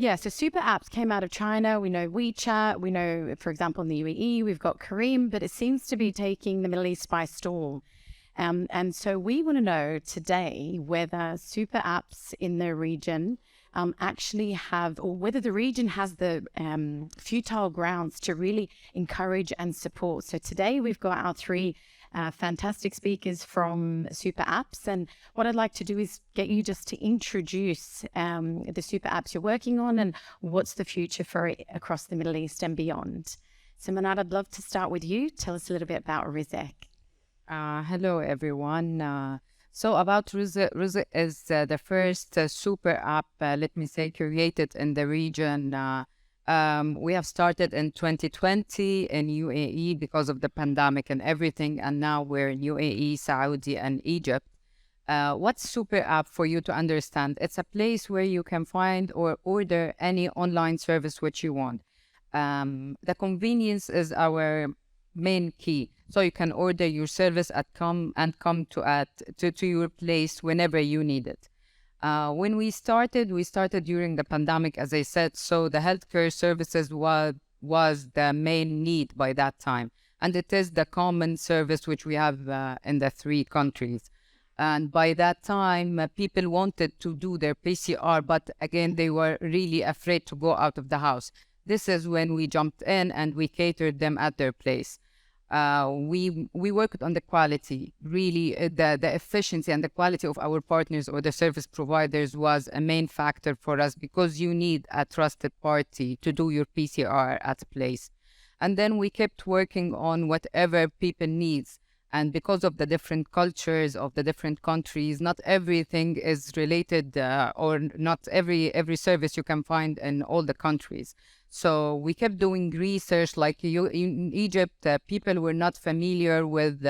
Yeah, so super apps came out of China. We know WeChat. We know, for example, in the UAE, we've got Kareem, but it seems to be taking the Middle East by storm. And so we want to know today whether super apps in the region actually have, or whether the region has the fertile grounds to really encourage and support. So today we've got our three fantastic speakers from super apps. And what I'd like to do is get you just to introduce the super apps you're working on and what's the future for it across the Middle East and beyond. So Manar, I'd love to start with you. Tell us a little bit about Rizek. Hello, everyone. So about Rizek is the first super app, let me say, created in the region. We have started in 2020 in UAE because of the pandemic and everything, and now we're in UAE, Saudi, and Egypt. What's super app for you to understand? It's a place where you can find or order any online service which you want. The convenience is our main key. So you can order your service come to your place whenever you need it. When we started during the pandemic, as I said, so the healthcare services was the main need by that time. And it is the common service which we have in the three countries. And by that time, people wanted to do their PCR, but again, they were really afraid to go out of the house. This is when we jumped in and we catered them at their place. We worked on the quality, really the efficiency and the quality of our partners or the service providers was a main factor for us because you need a trusted party to do your PCR at a place. And then we kept working on whatever people needs. And because of the different cultures of the different countries, not everything is related or not every service you can find in all the countries. So we kept doing research. Like in Egypt, people were not familiar with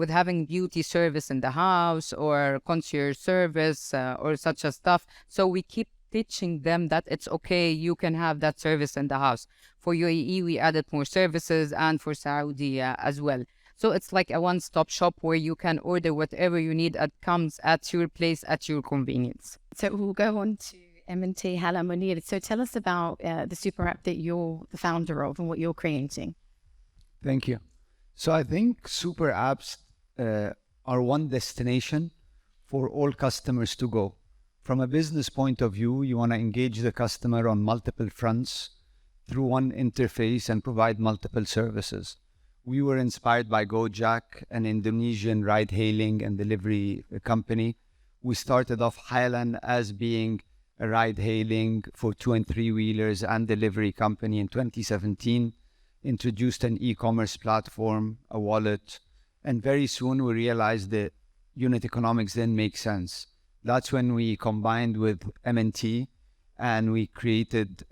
having beauty service in the house or concierge service or such a stuff. So we keep teaching them that it's okay, you can have that service in the house. For UAE, we added more services, and for Saudi as well. So it's like a one-stop shop where you can order whatever you need. It comes at your place, at your convenience. So we'll go on to MNT-Halan Mounir. So tell us about the super app that you're the founder of and what you're creating. Thank you. So I think super apps are one destination for all customers to go. From a business point of view, you want to engage the customer on multiple fronts through one interface and provide multiple services. We were inspired by Gojek, an Indonesian ride-hailing and delivery company. We started off Halan as being a ride-hailing for 2- and 3-wheelers and delivery company in 2017, introduced an e-commerce platform, a wallet, and very soon we realized that unit economics didn't make sense. That's when we combined with MNT and we created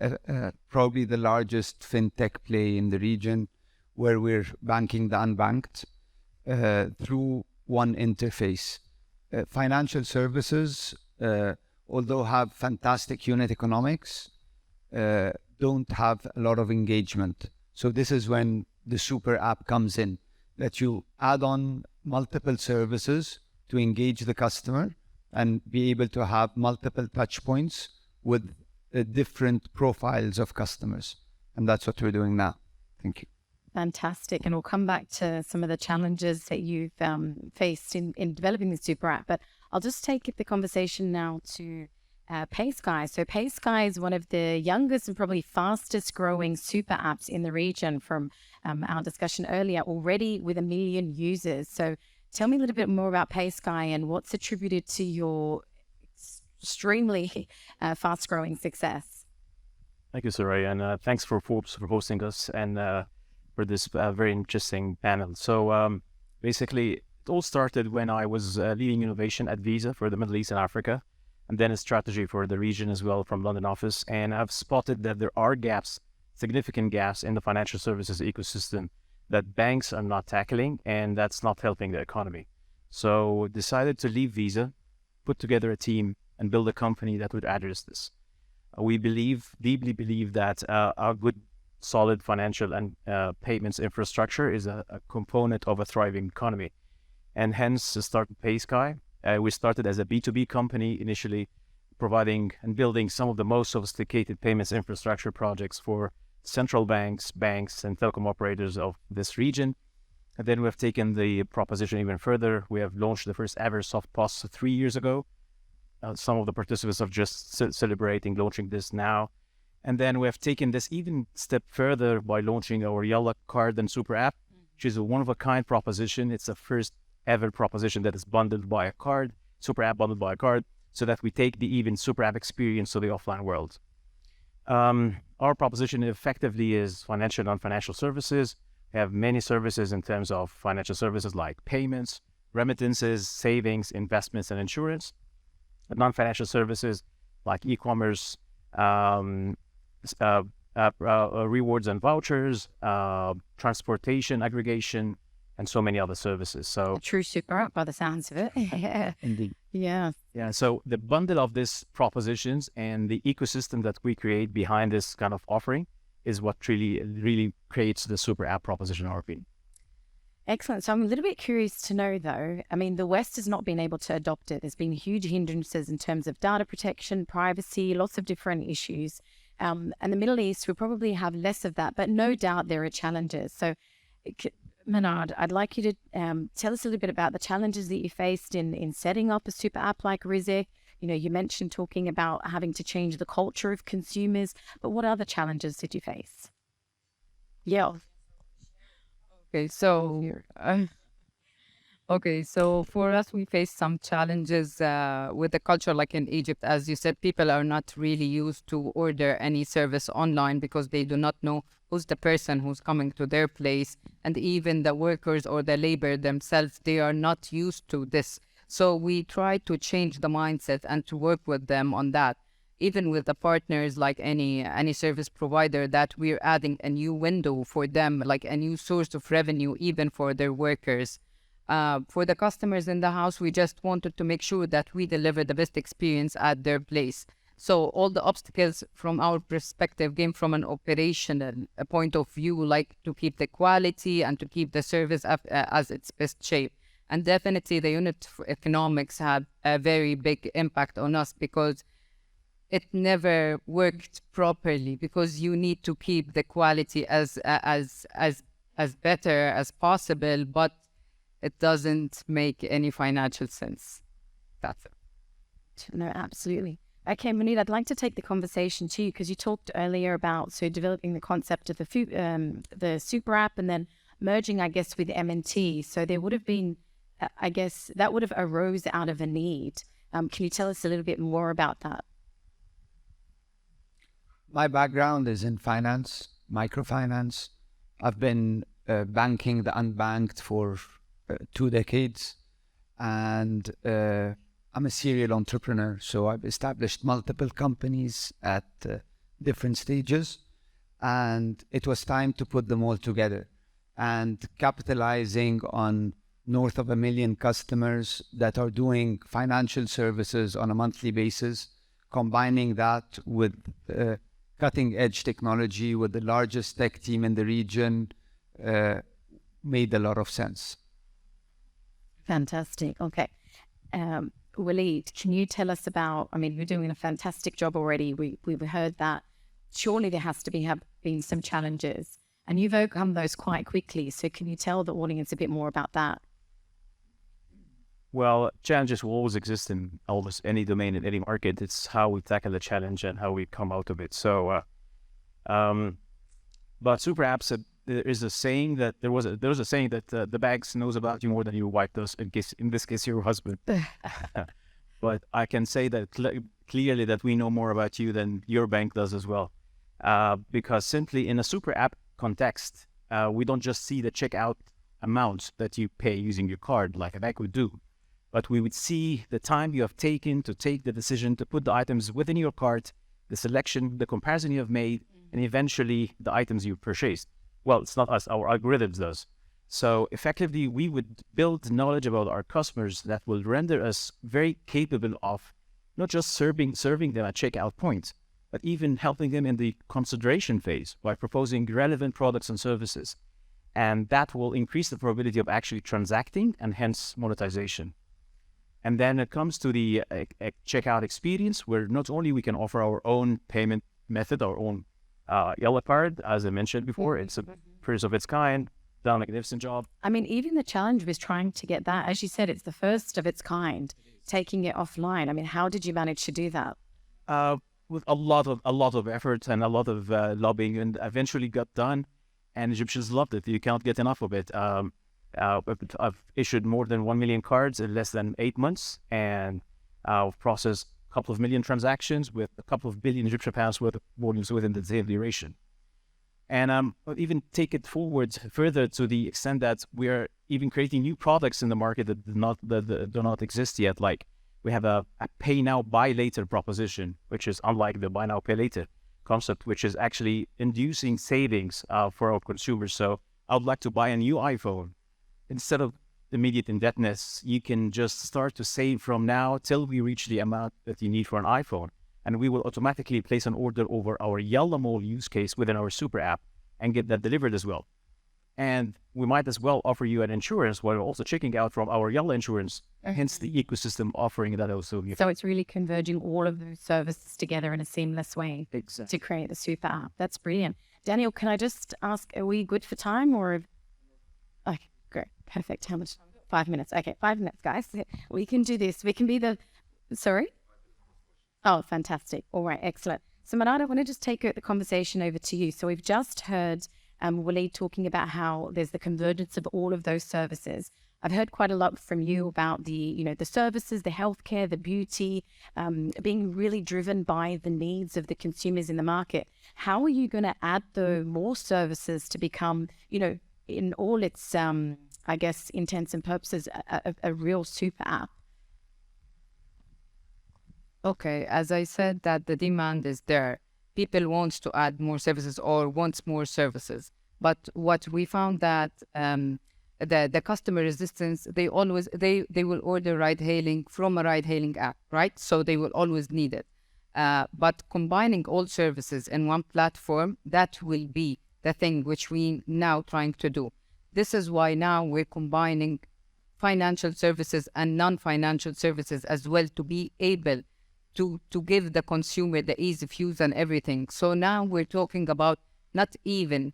probably the largest fintech play in the region, where we're banking the unbanked through one interface. Financial services, although have fantastic unit economics, don't have a lot of engagement. So this is when the super app comes in, that you add on multiple services to engage the customer and be able to have multiple touch points with different profiles of customers. And that's what we're doing now. Thank you. Fantastic. And we'll come back to some of the challenges that you've faced in developing the super app. But I'll just take the conversation now to PaySky. So PaySky is one of the youngest and probably fastest growing super apps in the region from our discussion earlier, already with 1 million users. So tell me a little bit more about PaySky and what's attributed to your extremely fast growing success. Thank you, Soraya. And thanks for Forbes for hosting us and for this very interesting panel. So basically, it all started when I was leading innovation at Visa for the Middle East and Africa, and then a strategy for the region as well from London office. And I've spotted that there are gaps, significant gaps in the financial services ecosystem that banks are not tackling, and that's not helping the economy. So decided to leave Visa, put together a team, and build a company that would address this. We deeply believe that our good solid financial and payments infrastructure is a component of a thriving economy. And hence, to start with PaySky, we started as a B2B company initially, providing and building some of the most sophisticated payments infrastructure projects for central banks, banks, and telecom operators of this region. And then we have taken the proposition even further. We have launched the first ever soft POS 3 years ago. Some of the participants are just celebrating launching this now. And then we have taken this even step further by launching our Yalla card and super app, which is a one-of-a-kind proposition. It's the first ever proposition that is bundled by a card, super app bundled by a card, so that we take the even super app experience to the offline world. Our proposition effectively is financial and non-financial services. We have many services in terms of financial services like payments, remittances, savings, investments, and insurance. Non-financial services like e-commerce, rewards and vouchers, transportation, aggregation, and so many other services. So a true super app by the sounds of it. Yeah. Indeed. Yeah. Yeah. So the bundle of these propositions and the ecosystem that we create behind this kind of offering is what really creates the super app proposition in our opinion. Excellent. So I'm a little bit curious to know, though, I mean, the West has not been able to adopt it. There's been huge hindrances in terms of data protection, privacy, lots of different issues. And the Middle East will probably have less of that, but no doubt there are challenges. So, Manar, I'd like you to tell us a little bit about the challenges that you faced in setting up a super app like Rizek. You know, you mentioned talking about having to change the culture of consumers, but what other challenges did you face? Yeah. Okay, so for us, we face some challenges with the culture, like in Egypt. As you said, people are not really used to order any service online because they do not know who's the person who's coming to their place. And even the workers or the labor themselves, they are not used to this. So we try to change the mindset and to work with them on that. Even with the partners, like any service provider, that we're adding a new window for them, like a new source of revenue, even for their workers. For the customers in the house, we just wanted to make sure that we deliver the best experience at their place. So all the obstacles from our perspective came from an operational point of view, like to keep the quality and to keep the service as its best shape. And definitely the unit economics had a very big impact on us because it never worked properly, because you need to keep the quality as better as possible, but it doesn't make any financial sense. That's it. No, absolutely. Okay, Mounir, I'd like to take the conversation to you because you talked earlier about developing the concept of the super app and then merging, I guess, with MNT. So there would have been, I guess, that would have arose out of a need. Can you tell us a little bit more about that? My background is in finance, microfinance. I've been banking the unbanked for 2 decades, and I'm a serial entrepreneur. So I've established multiple companies at different stages, and it was time to put them all together and capitalizing on north of 1 million customers that are doing financial services on a monthly basis, combining that with cutting edge technology with the largest tech team in the region made a lot of sense. Fantastic. Okay. Waleed, can you tell us about, I mean, you're doing a fantastic job already. We've heard that. Surely there has to have been some challenges, and you've overcome those quite quickly. So can you tell the audience a bit more about that? Well, challenges will always exist in almost any domain, in any market. It's how we tackle the challenge and how we come out of it. So, but super apps, there is a saying that there was a saying that the banks knows about you more than your wife does. In this case, your husband. But I can say that clearly that we know more about you than your bank does as well, because simply in a super app context, we don't just see the checkout amount that you pay using your card like a bank would do. But we would see the time you have taken to take the decision to put the items within your cart, the selection, the comparison you have made, and eventually the items you purchased. Well, it's not us, our algorithms does. So effectively, we would build knowledge about our customers that will render us very capable of not just serving them at checkout point, but even helping them in the consideration phase by proposing relevant products and services. And that will increase the probability of actually transacting and hence monetization. And then it comes to the checkout experience, where not only we can offer our own payment method, our own yellow card, as I mentioned before, it's a first of its kind, done a magnificent job. I mean, even the challenge was trying to get that, as you said, it's the first of its kind, taking it offline. I mean, how did you manage to do that? With a lot of effort and a lot of lobbying, and eventually got done. And Egyptians loved it. You can't get enough of it. I've issued more than 1 million cards in less than 8 months, and I've processed a couple of million transactions with a couple of billion Egyptian pounds worth of volumes within the same duration. And I'll even take it forward further to the extent that we are even creating new products in the market that do not exist yet. Like we have a pay now, buy later proposition, which is unlike the buy now, pay later concept, which is actually inducing savings for our consumers. So I would like to buy a new iPhone. Instead of immediate indebtedness, you can just start to save from now till we reach the amount that you need for an iPhone. And we will automatically place an order over our Yalla Mall use case within our super app and get that delivered as well. And we might as well offer you an insurance while also checking out from our Yalla insurance, hence the ecosystem offering that also. So it's really converging all of those services together in a seamless way Exactly. to create the super app. That's brilliant. Daniel, can I just ask, are we good for time or? Okay, great. Perfect. How much time? 5 minutes. Okay, 5 minutes, guys. We can do this. We can be the, sorry? Oh, fantastic. All right, excellent. So Manar, I want to just take the conversation over to you. So we've just heard Waleed talking about how there's the convergence of all of those services. I've heard quite a lot from you about the services, the healthcare, the beauty, being really driven by the needs of the consumers in the market. How are you going to add the more services to become, in all its, I guess, intents and purposes, a real super app? Okay, as I said, that the demand is there. People want to add more services or wants more services. But what we found that the customer resistance, they will order ride hailing from a ride hailing app, right? So they will always need it. But combining all services in one platform, that will be the thing which we now trying to do. This is why now we're combining financial services and non-financial services as well, to be able to give the consumer the ease of use and everything. So now we're talking about not even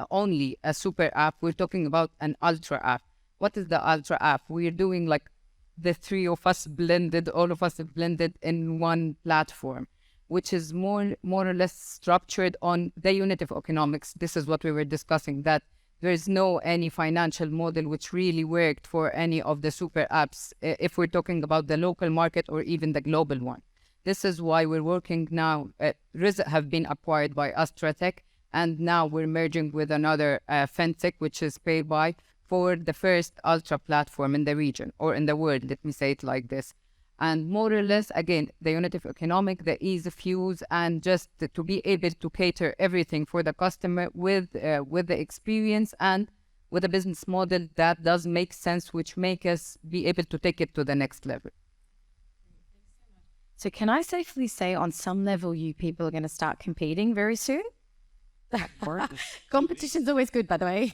only a super app, we're talking about an ultra app. What is the ultra app? We're doing like the three of us blended, all of us blended in one platform, which is more or less structured on the unit of economics. This is what we were discussing, that there is no any financial model which really worked for any of the super apps, if we're talking about the local market or even the global one. This is why we're working now. Rizek have been acquired by AstraTech, and now we're merging with another fintech, which is PaySky, for the first ultra platform in the region or in the world. Let me say it like this. And more or less, again, the unit of economic, the ease of use, and just to be able to cater everything for the customer with the experience and with a business model that does make sense, which make us be able to take it to the next level. So can I safely say on some level you people are going to start competing very soon? Competition's always good, by the way.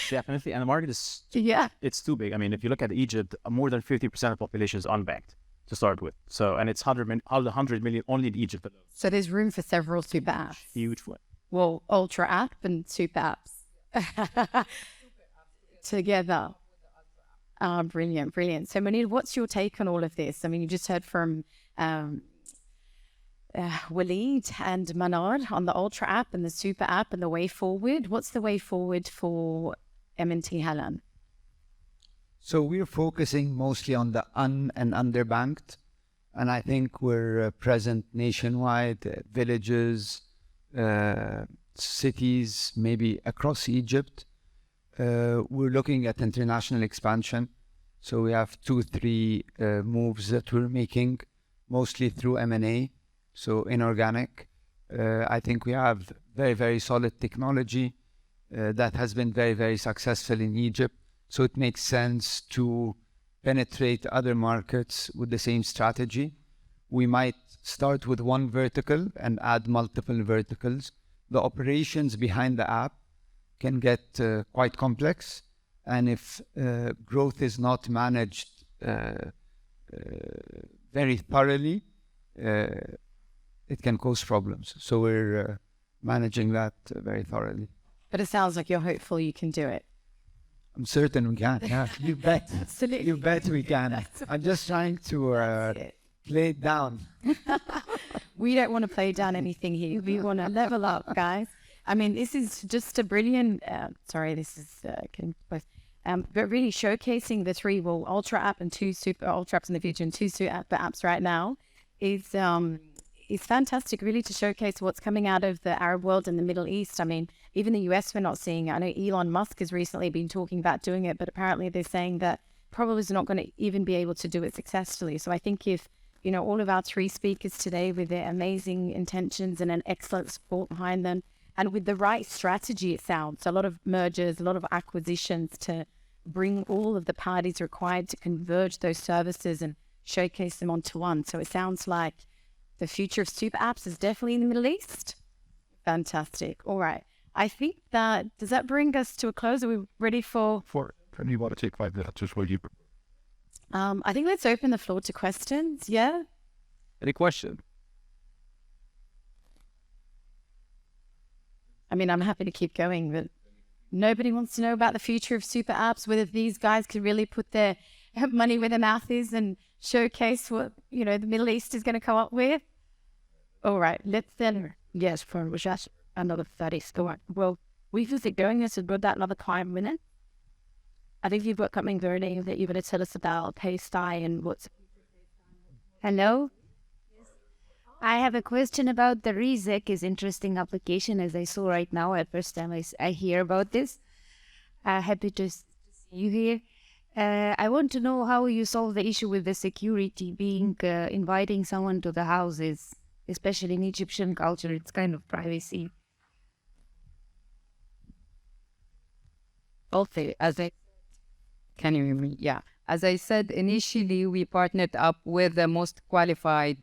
Definitely. And the market is, it's too big. I mean, if you look at Egypt, more than 50% of the population is unbanked to start with. So, and it's 100 million only in Egypt alone. So there's room for several super apps. Huge one. Well, ultra app and super apps together. Brilliant, brilliant. So Mounir, what's your take on all of this? I mean, you just heard from Waleed and Manar on the ultra app and the super app and the way forward. What's the way forward for MNT-Halan? So we're focusing mostly on the and underbanked, and I think we're present nationwide, villages, cities, maybe across Egypt. We're looking at international expansion. So we have 2-3 moves that we're making, mostly through M&A, so inorganic. I think we have very, very solid technology that has been very, very successful in Egypt. So it makes sense to penetrate other markets with the same strategy. We might start with one vertical and add multiple verticals. The operations behind the app can get quite complex. And if growth is not managed very thoroughly, it can cause problems. So we're managing that very thoroughly. But it sounds like you're hopeful you can do it. I'm certain we can. Yeah, you bet. Absolutely. You bet we can. I'm just trying to play it down. We don't want to play down anything here. We want to level up, guys. I mean, this is just a brilliant. But really showcasing the three, ultra app and two super ultra apps in the future and two super apps right now is fantastic. Really to showcase what's coming out of the Arab world and the Middle East. I mean, even the US, we're not seeing it. I know Elon Musk has recently been talking about doing it, but apparently they're saying that probably is not going to even be able to do it successfully. So I think if all of our three speakers today with their amazing intentions and an excellent support behind them, and with the right strategy, it sounds, a lot of mergers, a lot of acquisitions to bring all of the parties required to converge those services and showcase them onto one. So it sounds like the future of super apps is definitely in the Middle East. Fantastic. All right. I think does that bring us to a close? Are we ready for... Can you want to take 5 minutes just while you... I think let's open the floor to questions. Yeah? Any question? I mean, I'm happy to keep going, but nobody wants to know about the future of super apps, whether these guys could really put their money where their mouth is and showcase what, the Middle East is going to come up with. All right, let's then... Yes, for just another 30 seconds. Well, we visit going this and about that another 5 minutes. I think you've got something very new that you're going to tell us about PaySky and what's... Hello? I have a question about the Rizek is interesting application as I saw right now. At first time I hear about this. Happy to see you here. I want to know how you solve the issue with the security being inviting someone to the houses, especially in Egyptian culture. It's kind of privacy. Okay, can you hear me? Yeah. As I said, initially, we partnered up with the most qualified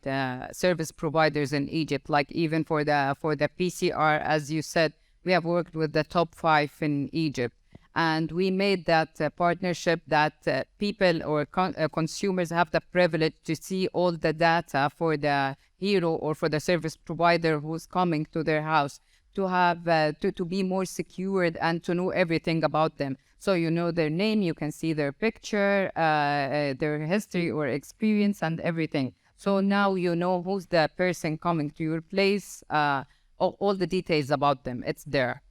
service providers in Egypt, like even for the PCR, as you said, we have worked with the top 5 in Egypt. And we made that partnership that people or consumers have the privilege to see all the data for the hero or for the service provider who's coming to their house, to have to be more secured and to know everything about them. So you know their name, you can see their picture, their history or experience and everything. So now you know who's the person coming to your place, all the details about them, it's there.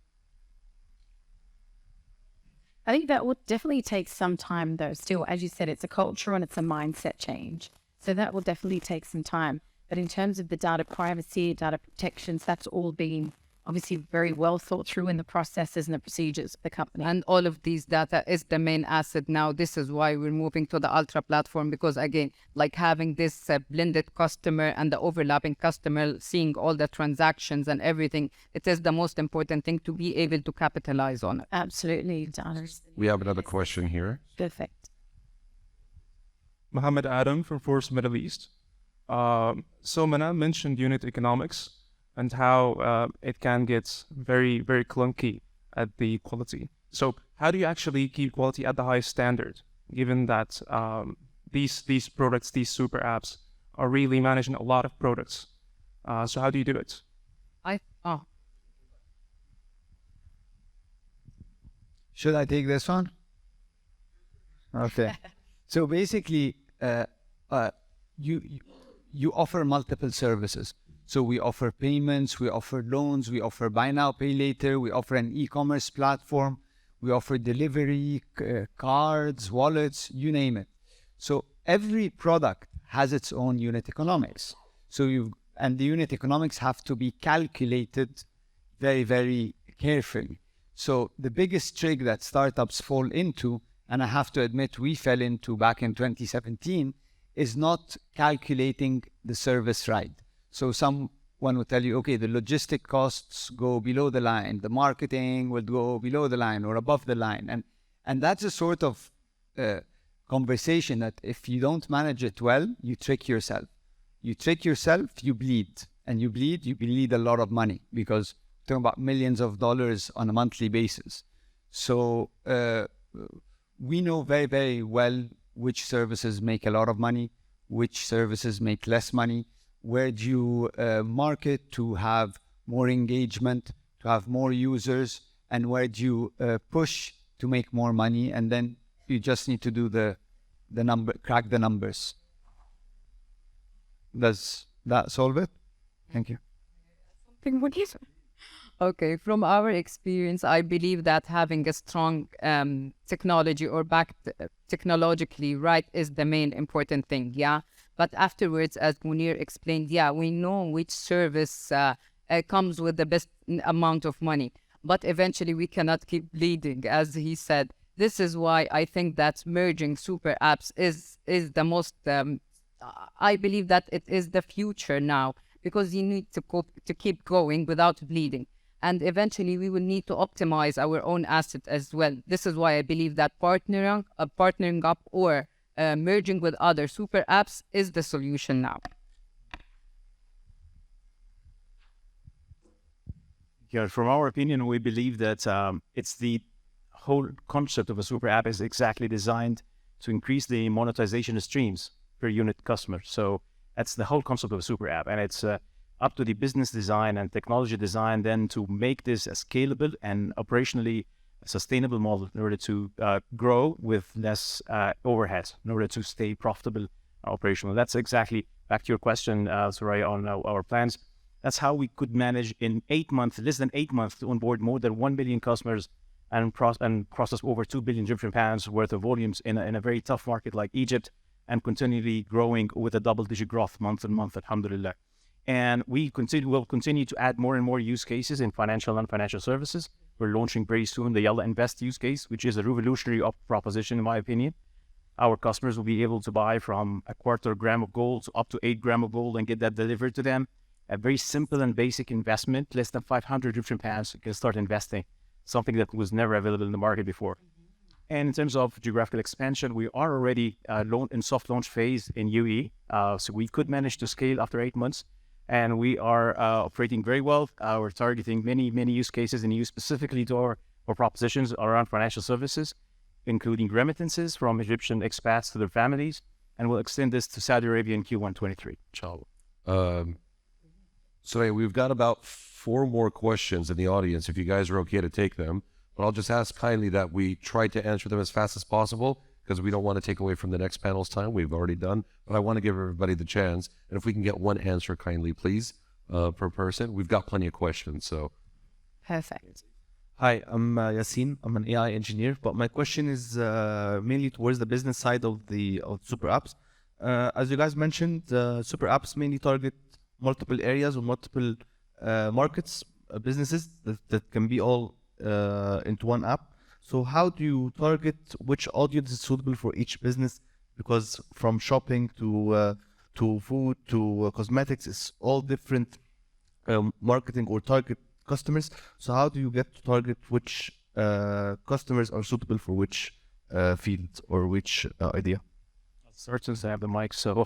I think that will definitely take some time though. Still, as you said, it's a culture and it's a mindset change. So that will definitely take some time. But in terms of the data privacy, data protections, that's all been obviously very well thought through in the processes and the procedures of the company. And all of these data is the main asset now. This is why we're moving to the Ultra platform, because again, like having this blended customer and the overlapping customer, seeing all the transactions and everything, it is the most important thing to be able to capitalize on it. Absolutely. We have another question here. Perfect. Mohammed Adam from Forbes Middle East. So Mana mentioned unit economics and how it can get very, very clunky at the quality. So how do you actually keep quality at the highest standard, given that these products, these super apps, are really managing a lot of products? So how do you do it? Should I take this one? Okay. So basically, you offer multiple services. So we offer payments, we offer loans, we offer buy now, pay later, we offer an e-commerce platform, we offer delivery, cards, wallets, you name it. So every product has its own unit economics. And the unit economics have to be calculated very, very carefully. So the biggest trick that startups fall into, and I have to admit we fell into back in 2017, is not calculating the service right. So someone will tell you, okay, the logistic costs go below the line, the marketing will go below the line or above the line. And that's a sort of conversation that if you don't manage it well, you trick yourself. You trick yourself, you bleed. And you bleed a lot of money, because we're talking about millions of dollars on a monthly basis. So we know very, very well which services make a lot of money, which services make less money, where do you market to have more engagement, to have more users, and where do you push to make more money, and then you just need to do the crack the numbers. Does that solve it? Thank you. Okay, from our experience, I believe that having a strong technology or backed technologically right is the main important thing, yeah? But afterwards, as Mounir explained, yeah, we know which service comes with the best amount of money. But eventually we cannot keep bleeding, as he said. This is why I think that merging super apps is the most, I believe that it is the future now, because you need to keep going without bleeding. And eventually we will need to optimize our own asset as well. This is why I believe that partnering up or merging with other super apps is the solution now. Yeah, from our opinion, we believe that it's the whole concept of a super app is exactly designed to increase the monetization streams per unit customer. So that's the whole concept of a super app, and it's up to the business design and technology design then to make this a scalable and operationally sustainable model in order to grow with less overhead, in order to stay profitable operational. That's exactly, back to your question, Soraya, on our plans. That's how we could manage in 8 months, less than 8 months, to onboard more than 1 million customers and process over 2 billion Egyptian pounds worth of volumes in a very tough market like Egypt, and continually growing with a double-digit growth month on month, alhamdulillah. And will continue to add more and more use cases in financial and financial services. We're launching very soon the Yalla Invest use case, which is a revolutionary proposition in my opinion. Our customers will be able to buy from a quarter gram of gold to up to 8 grams of gold and get that delivered to them. A very simple and basic investment, less than 500 Egyptian pounds, you can start investing, something that was never available in the market before. And in terms of geographical expansion, we are already in soft launch phase in UAE, so we could manage to scale after 8 months, and we are operating very well. We're targeting many use cases in EU, specifically to our propositions around financial services, including remittances from Egyptian expats to their families, and we'll extend this to Saudi Arabia in Q1 23, inshallah. So we've got about 4 more questions in the audience, if you guys are okay to take them. But I'll just ask kindly that we try to answer them as fast as possible, because we don't want to take away from the next panel's time. We've already done, but I want to give everybody the chance. And if we can get one answer kindly, please, per person. We've got plenty of questions, so. Perfect. Hi, I'm Yassine. I'm an AI engineer, but my question is mainly towards the business side of super apps. As you guys mentioned, super apps mainly target multiple areas or multiple markets, businesses that can be all into one app. So how do you target which audience is suitable for each business? Because from shopping to food to cosmetics, it's all different marketing or target customers. So how do you get to target which customers are suitable for which field or which idea? I'll start since I have the mic. So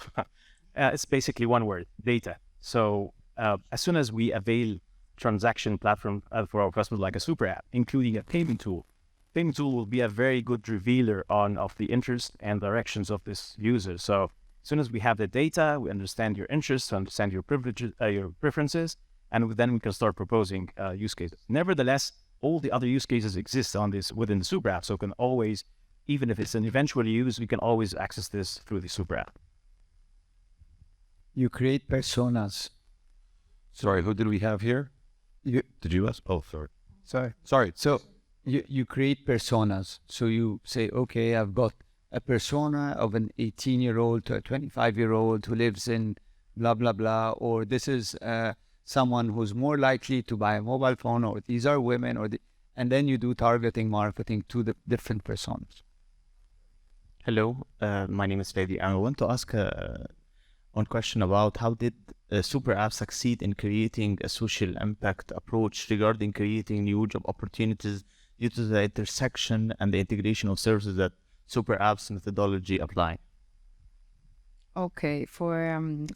it's basically one word: data. So as soon as we avail transaction platform for our customers like a super app, including a payment tool will be a very good revealer of the interest and directions of this user. So as soon as we have the data, we understand your interests, understand your privileges, your preferences, and then we can start proposing use cases. Nevertheless, all the other use cases exist within the super app, so we can always, even if it's an eventual use, we can always access this through the super app. You create personas. Sorry, who did we have here? Did you ask? Oh, sorry. So you create personas. So you say, okay, I've got a persona of an 18-year-old to a 25-year-old who lives in blah, blah, blah, or this is someone who's more likely to buy a mobile phone, or these are women, and then you do targeting marketing to the different personas. Hello, my name is Fadi. I want to ask one question about how did super apps succeed in creating a social impact approach regarding creating new job opportunities due to the intersection and the integration of services that super apps methodology apply? Okay, for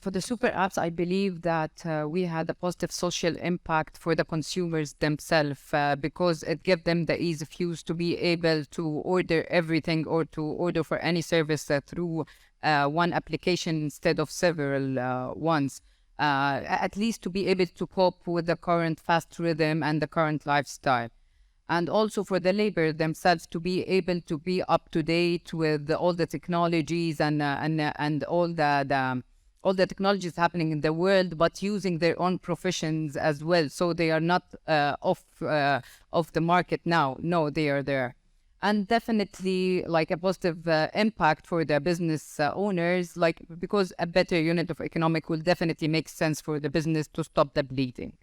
the super apps, I believe that we had a positive social impact for the consumers themselves because it gave them the ease of use to be able to order everything or to order for any service through one application instead of several ones. At least to be able to cope with the current fast rhythm and the current lifestyle. And also for the labor themselves to be able to be up to date with all the technologies and all the technologies happening in the world, but using their own professions as well, so they are not off the market now. No, they are there, and definitely like a positive impact for the business owners, like because a better unit of economic will definitely make sense for the business to stop the bleeding.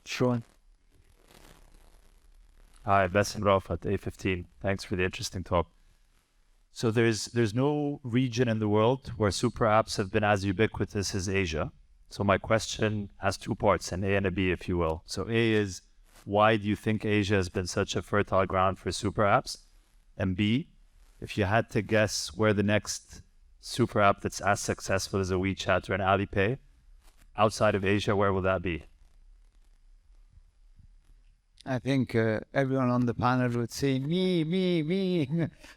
Sure. Hi, Bassem Rauf at A15. Thanks for the interesting talk. So there's no region in the world where super apps have been as ubiquitous as Asia. So my question has two parts, an A and a B, if you will. So A is, why do you think Asia has been such a fertile ground for super apps? And B, if you had to guess where the next super app that's as successful as a WeChat or an Alipay, outside of Asia, where will that be? I think everyone on the panel would say me.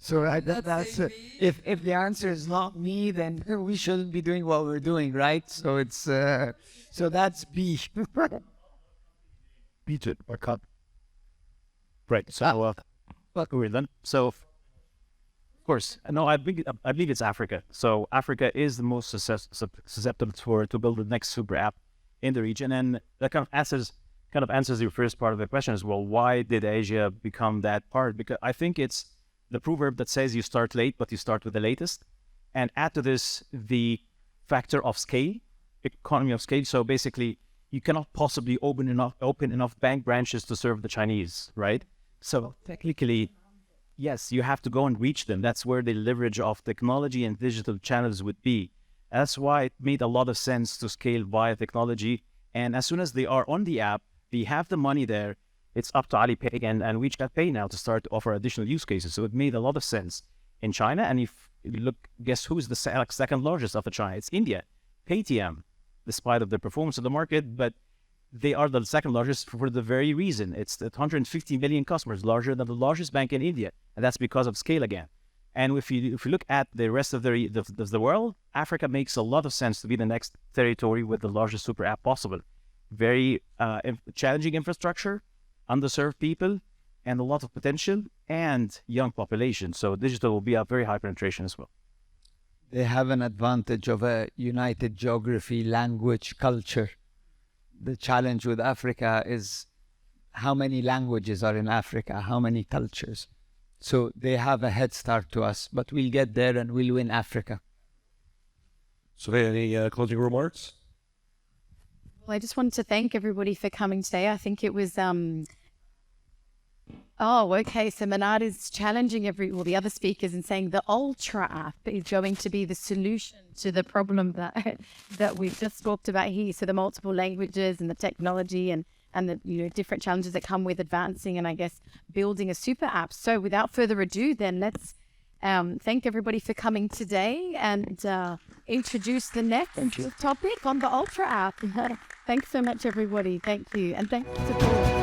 So that's if the answer is not me, then we shouldn't be doing what we're doing, right? So it's so that's B. Beat it or cut. Right. So what we're then. So of course, no, I believe it's Africa. So Africa is the most susceptible to build the next super app in the region, and that kind of answers your first part of the question as well. Why did Asia become that part? Because I think it's the proverb that says you start late, but you start with the latest. And add to this the factor of scale, economy of scale. So basically, you cannot possibly open enough bank branches to serve the Chinese, right? So technically, yes, you have to go and reach them. That's where the leverage of technology and digital channels would be. That's why it made a lot of sense to scale via technology. And as soon as they are on the app, they have the money there. It's up to Alipay and WeChat Pay now to start to offer additional use cases. So it made a lot of sense in China. And if you look, guess who's the second largest after China? It's India, Paytm, despite of the performance of the market. But they are the second largest for the very reason. It's 150 million customers, larger than the largest bank in India. And that's because of scale again. And if you look at the rest of the world, Africa makes a lot of sense to be the next territory with the largest super app possible. Very challenging infrastructure, underserved people, and a lot of potential, and young population. So digital will be a very high penetration as well. They have an advantage of a united geography, language, culture. The challenge with Africa is how many languages are in Africa, how many cultures. So they have a head start to us, but we'll get there and we'll win Africa. So any closing remarks? Well, I just wanted to thank everybody for coming today. I think it was, oh, okay. So Manar is challenging the other speakers and saying the Ultra app is going to be the solution to the problem that we've just talked about here. So the multiple languages and the technology and the different challenges that come with advancing and I guess building a super app. So without further ado, then let's thank everybody for coming today and introduce the next topic on the Ultra app. Thanks so much, everybody. Thank you. And thanks to Paul.